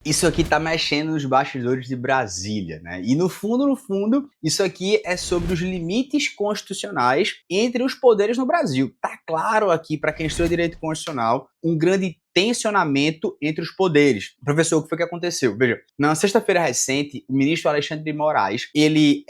Isso aqui tá mexendo nos bastidores de Brasília, né? E no fundo, isso aqui é sobre os limites constitucionais entre os poderes no Brasil. Tá claro aqui, para quem estuda direito constitucional, um grande tensionamento entre os poderes. Professor, o que foi que aconteceu? Veja, na sexta-feira recente, o ministro Alexandre de Moraes, ele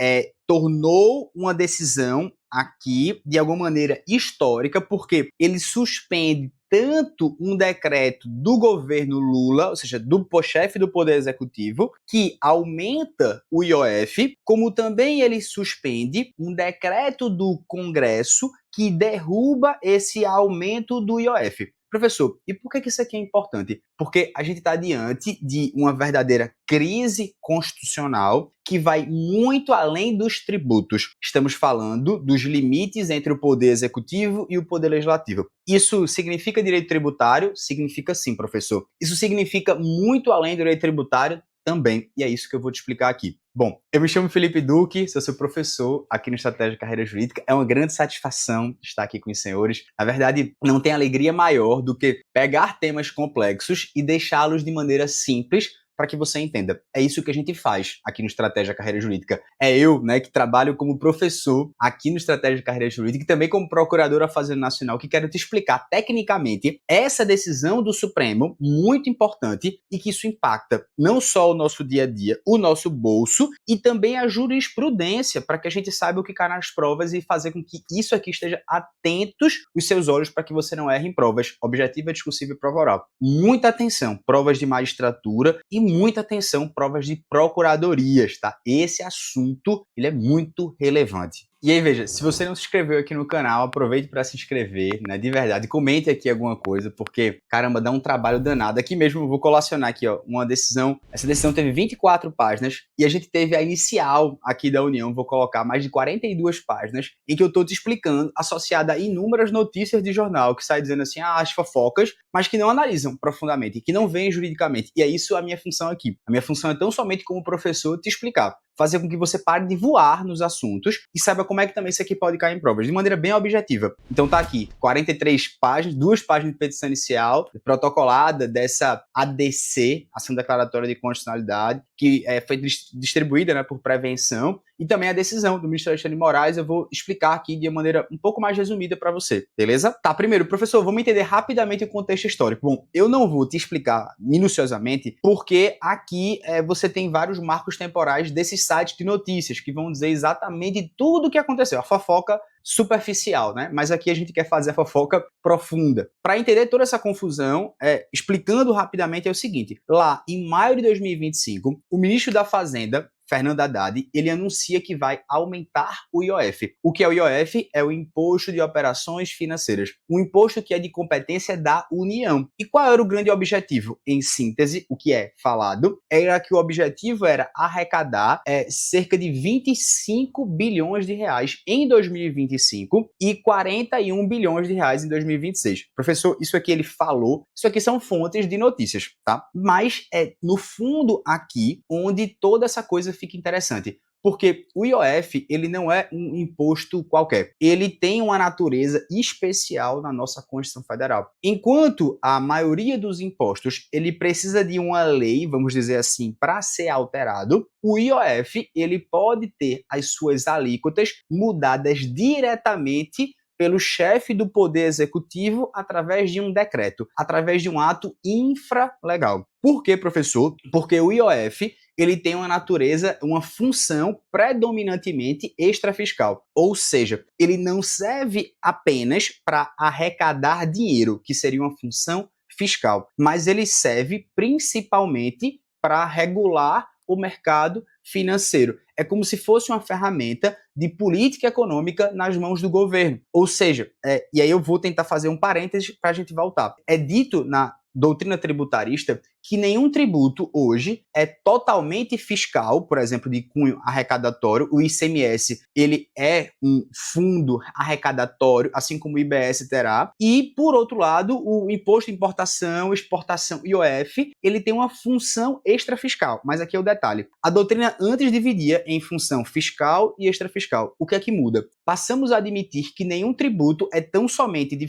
tornou uma decisão aqui, de alguma maneira, histórica, porque ele suspende tanto um decreto do governo Lula, ou seja, do chefe do Poder Executivo, que aumenta o IOF, como também ele suspende um decreto do Congresso que derruba esse aumento do IOF. Professor, e por que isso aqui é importante? Porque a gente está diante de uma verdadeira crise constitucional que vai muito além dos tributos. Estamos falando dos limites entre o poder executivo e o poder legislativo. Isso significa direito tributário? Significa sim, professor. Isso significa muito além do direito tributário? Também, e é isso que eu vou te explicar aqui. Bom, eu me chamo Felipe Duque, sou seu professor aqui no Estratégia de Carreira Jurídica. É uma grande satisfação estar aqui com os senhores. Na verdade, não tem alegria maior do que pegar temas complexos e deixá-los de maneira simples para que você entenda. É isso que a gente faz aqui no Estratégia Carreira Jurídica. É eu, né, que trabalho como professor aqui no Estratégia Carreira Jurídica e também como procurador da Fazenda Nacional, que quero te explicar tecnicamente essa decisão do Supremo, muito importante, e que isso impacta não só o nosso dia a dia, o nosso bolso e também a jurisprudência, para que a gente saiba o que cai nas provas e fazer com que isso aqui esteja atentos os seus olhos para que você não erre em provas objetiva, discursiva e prova oral. Muita atenção, provas de magistratura e muita atenção, provas de procuradorias, tá? Esse assunto, ele é muito relevante. E aí, veja, se você não se inscreveu aqui no canal, aproveite para se inscrever, né? De verdade, comente aqui alguma coisa, porque, caramba, dá um trabalho danado. Aqui mesmo eu vou colacionar aqui, ó, uma decisão. Essa decisão teve 24 páginas e a gente teve a inicial aqui da União, vou colocar mais de 42 páginas, em que eu tô te explicando, associada a inúmeras notícias de jornal, que sai dizendo assim, as fofocas, mas que não analisam profundamente, que não veem juridicamente. E é isso a minha função aqui. A minha função é tão somente como professor te explicar, fazer com que você pare de voar nos assuntos e saiba como é que também isso aqui pode cair em provas, de maneira bem objetiva. Então tá aqui, 43 páginas, 2 páginas de petição inicial, protocolada dessa ADC, Ação Declaratória de Constitucionalidade, que foi distribuída, né, por prevenção, e também a decisão do ministro Alexandre de Moraes, eu vou explicar aqui de maneira um pouco mais resumida para você, beleza? Tá, primeiro, professor, vamos entender rapidamente o contexto histórico. Bom, eu não vou te explicar minuciosamente, porque aqui você tem vários marcos temporais desses sites de notícias, que vão dizer exatamente tudo o que aconteceu, a fofoca superficial, né? Mas aqui a gente quer fazer a fofoca profunda. Para entender toda essa confusão, explicando rapidamente, é o seguinte: lá em maio de 2025, o ministro da Fazenda, Fernando Haddad, ele anuncia que vai aumentar o IOF. O que é o IOF? É o Imposto de Operações Financeiras, um imposto que é de competência da União. E qual era o grande objetivo? Em síntese, o que é falado era que o objetivo era arrecadar cerca de 25 bilhões de reais em 2025 e 41 bilhões de reais em 2026. Professor, isso aqui ele falou, isso aqui são fontes de notícias, tá? Mas é no fundo aqui onde toda essa coisa fica interessante. Porque o IOF, ele não é um imposto qualquer. Ele tem uma natureza especial na nossa Constituição Federal. Enquanto a maioria dos impostos, ele precisa de uma lei, vamos dizer assim, para ser alterado, o IOF, ele pode ter as suas alíquotas mudadas diretamente pelo chefe do Poder Executivo através de um decreto, através de um ato infralegal. Por quê, professor? Porque o IOF, ele tem uma natureza, uma função predominantemente extrafiscal. Ou seja, ele não serve apenas para arrecadar dinheiro, que seria uma função fiscal, mas ele serve principalmente para regular o mercado financeiro. É como se fosse uma ferramenta de política econômica nas mãos do governo. Ou seja, e aí eu vou tentar fazer um parênteses para a gente voltar. É dito na doutrina tributarista que nenhum tributo hoje é totalmente fiscal, por exemplo, de cunho arrecadatório. O ICMS, ele é um fundo arrecadatório, assim como o IBS terá. E, por outro lado, o imposto de importação, exportação, IOF, ele tem uma função extrafiscal. Mas aqui é o detalhe. A doutrina antes dividia em função fiscal e extrafiscal. O que é que muda? Passamos a admitir que nenhum tributo é tão somente de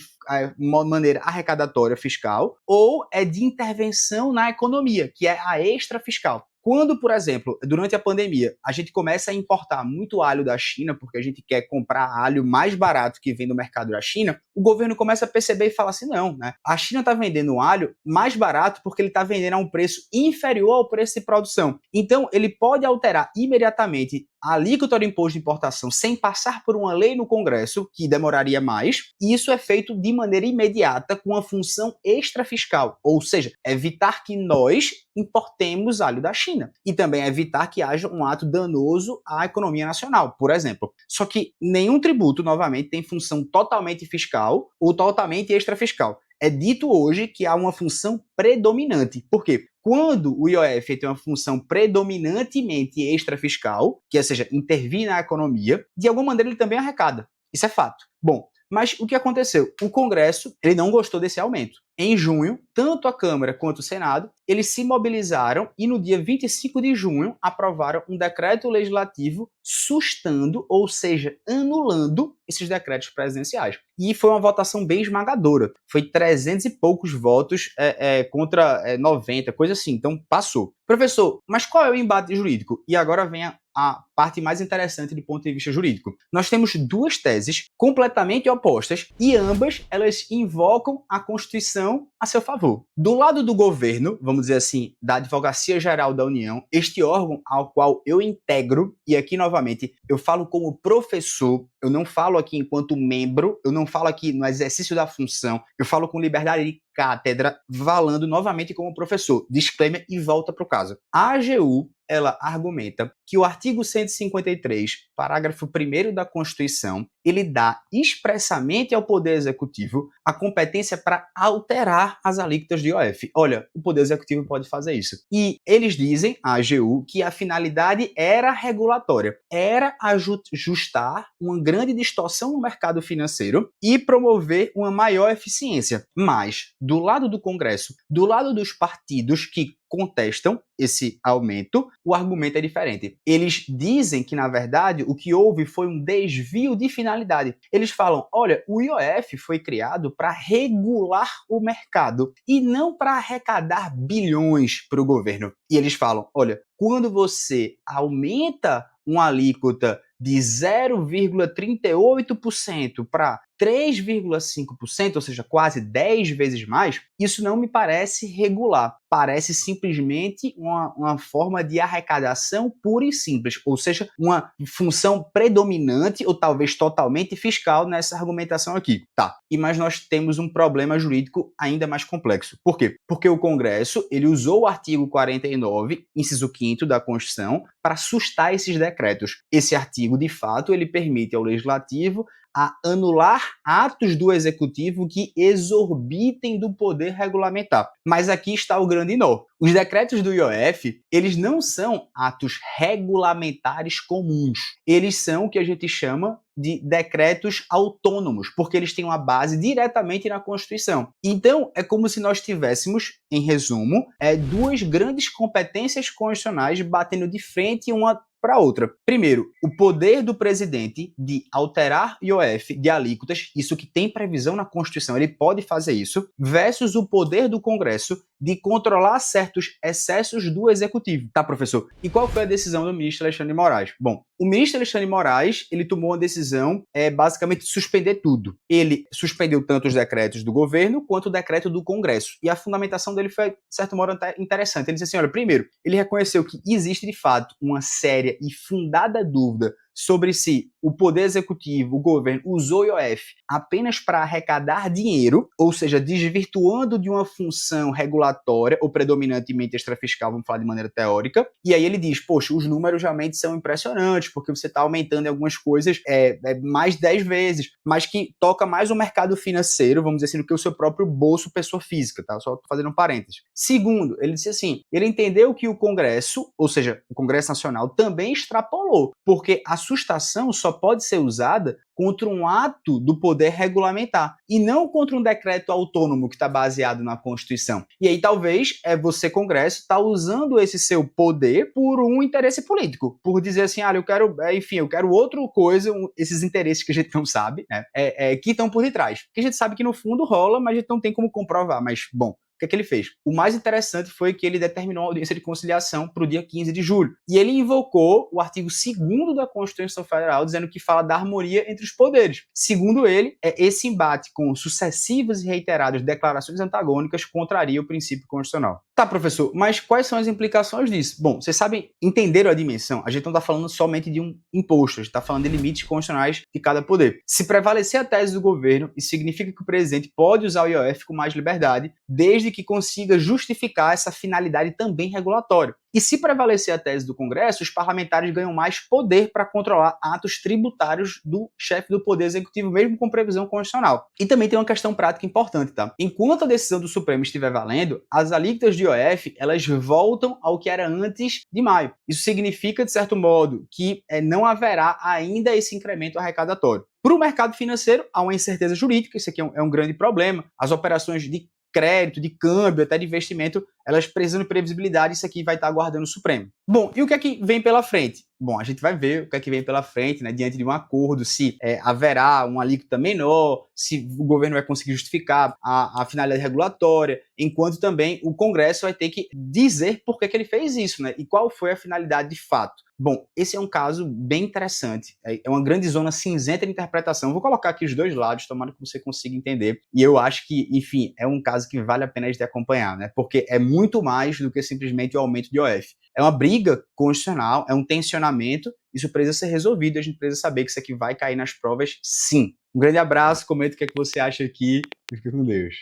maneira arrecadatória fiscal ou é de intervenção na economia, que é a extrafiscal. Quando, por exemplo, durante a pandemia, a gente começa a importar muito alho da China, porque a gente quer comprar alho mais barato que vem do mercado da China, o governo começa a perceber e fala assim, não, né? A China está vendendo alho mais barato porque ele está vendendo a um preço inferior ao preço de produção. Então, ele pode alterar imediatamente a alíquota do imposto de importação sem passar por uma lei no Congresso, que demoraria mais, e isso é feito de maneira imediata com a função extrafiscal, ou seja, evitar que nós importemos alho da China e também evitar que haja um ato danoso à economia nacional, por exemplo. Só que nenhum tributo, novamente, tem função totalmente fiscal ou totalmente extrafiscal. É dito hoje que há uma função predominante. Por quê? Quando o IOF tem uma função predominantemente extrafiscal, que ou seja, intervir na economia, de alguma maneira ele também arrecada. Isso é fato. Bom, mas o que aconteceu? O Congresso ele não gostou desse aumento. Em junho, tanto a Câmara quanto o Senado, eles se mobilizaram e no dia 25 de junho aprovaram um decreto legislativo sustando, ou seja, anulando esses decretos presidenciais. E foi uma votação bem esmagadora. Foi 300 e poucos votos contra 90, coisa assim. Então, passou. Professor, mas qual é o embate jurídico? E agora vem a parte mais interessante do ponto de vista jurídico. Nós temos duas teses completamente opostas e ambas elas invocam a Constituição a seu favor. Do lado do governo, vamos dizer assim, da Advocacia Geral da União, este órgão ao qual eu integro, e aqui novamente eu falo como professor, eu não falo aqui enquanto membro, eu não falo aqui no exercício da função, eu falo com liberdade de cátedra, falando novamente como professor. Disclaimer e volta para o caso. A AGU, ela argumenta que o artigo 153, parágrafo 1º da Constituição, ele dá expressamente ao Poder Executivo a competência para alterar as alíquotas de IOF. Olha, o Poder Executivo pode fazer isso. E eles dizem, a AGU, que a finalidade era regulatória, era ajustar uma grande distorção no mercado financeiro e promover uma maior eficiência. Mas, do lado do Congresso, do lado dos partidos que contestam esse aumento, o argumento é diferente. Eles dizem que, na verdade, o que houve foi um desvio de finalidade. Eles falam, olha, o IOF foi criado para regular o mercado e não para arrecadar bilhões para o governo. E eles falam, olha, quando você aumenta uma alíquota de 0,38% para 3,5%, ou seja, quase 10 vezes mais, isso não me parece regular. Parece simplesmente uma forma de arrecadação pura e simples, ou seja, uma função predominante ou talvez totalmente fiscal nessa argumentação aqui. Tá, mas nós temos um problema jurídico ainda mais complexo. Por quê? Porque o Congresso ele usou o artigo 49, inciso 5º da Constituição, para sustar esses decretos. Esse artigo, de fato, ele permite ao Legislativo a anular atos do Executivo que exorbitem do poder regulamentar. Mas aqui está o grande nó. Os decretos do IOF, eles não são atos regulamentares comuns. Eles são o que a gente chama de decretos autônomos, porque eles têm uma base diretamente na Constituição. Então, é como se nós tivéssemos, em resumo, duas grandes competências constitucionais batendo de frente uma para outra. Primeiro, o poder do presidente de alterar IOF de alíquotas, isso que tem previsão na Constituição, ele pode fazer isso, versus o poder do Congresso de controlar certos excessos do Executivo. Tá, professor? E qual foi a decisão do ministro Alexandre de Moraes? Bom, o ministro Alexandre de Moraes, ele tomou uma decisão, basicamente, suspender tudo. Ele suspendeu tanto os decretos do governo quanto o decreto do Congresso. E a fundamentação dele foi, de certo modo, interessante. Ele disse assim, olha, primeiro, ele reconheceu que existe, de fato, uma séria e fundada dúvida sobre se o Poder Executivo, o governo, usou o IOF apenas para arrecadar dinheiro, ou seja, desvirtuando de uma função regulatória ou predominantemente extrafiscal, vamos falar de maneira teórica, e aí ele diz, poxa, os números realmente são impressionantes, porque você está aumentando em algumas coisas mais 10 vezes, mas que toca mais o mercado financeiro, vamos dizer assim, do que o seu próprio bolso pessoa física, tá? Só fazendo um parênteses. Segundo, ele disse assim, ele entendeu que o Congresso, ou seja, o Congresso Nacional, também extrapolou, porque a sustação só pode ser usada contra um ato do poder regulamentar e não contra um decreto autônomo que está baseado na Constituição. E aí talvez você, Congresso, está usando esse seu poder por um interesse político, por dizer assim, eu quero, eu quero outra coisa, esses interesses que a gente não sabe, né, que estão por detrás. Que a gente sabe que no fundo rola, mas a gente não tem como comprovar, mas, bom, que é que ele fez? O mais interessante foi que ele determinou a audiência de conciliação para o dia 15 de julho. E ele invocou o artigo 2º da Constituição Federal, dizendo que fala da harmonia entre os poderes. Segundo ele, esse embate com sucessivas e reiteradas declarações antagônicas contraria o princípio constitucional. Tá, professor, mas quais são as implicações disso? Bom, vocês sabem, entenderam a dimensão? A gente não está falando somente de um imposto, a gente está falando de limites constitucionais de cada poder. Se prevalecer a tese do governo, isso significa que o presidente pode usar o IOF com mais liberdade, desde que consiga justificar essa finalidade também regulatória. E se prevalecer a tese do Congresso, os parlamentares ganham mais poder para controlar atos tributários do chefe do Poder Executivo, mesmo com previsão constitucional. E também tem uma questão prática importante, tá? Enquanto a decisão do Supremo estiver valendo, as alíquotas de IOF, elas voltam ao que era antes de maio. Isso significa, de certo modo, que não haverá ainda esse incremento arrecadatório. Para o mercado financeiro, há uma incerteza jurídica, isso aqui é um grande problema. As operações de crédito, de câmbio, até de investimento, elas precisam de previsibilidade, isso aqui vai estar aguardando o Supremo. Bom, e o que é que vem pela frente? Bom, a gente vai ver o que é que vem pela frente, né, diante de um acordo, se haverá uma alíquota menor, se o governo vai conseguir justificar a finalidade regulatória, enquanto também o Congresso vai ter que dizer por que ele fez isso, né, e qual foi a finalidade de fato. Bom, esse é um caso bem interessante, é uma grande zona cinzenta de interpretação. Vou colocar aqui os dois lados, tomara que você consiga entender, e eu acho que, enfim, é um caso que vale a pena de acompanhar, né, porque é muito mais do que simplesmente o aumento de IOF. É uma briga constitucional, é um tensionamento, isso precisa ser resolvido, a gente precisa saber que isso aqui vai cair nas provas sim. Um grande abraço, comenta o que é que você acha aqui e fica com Deus.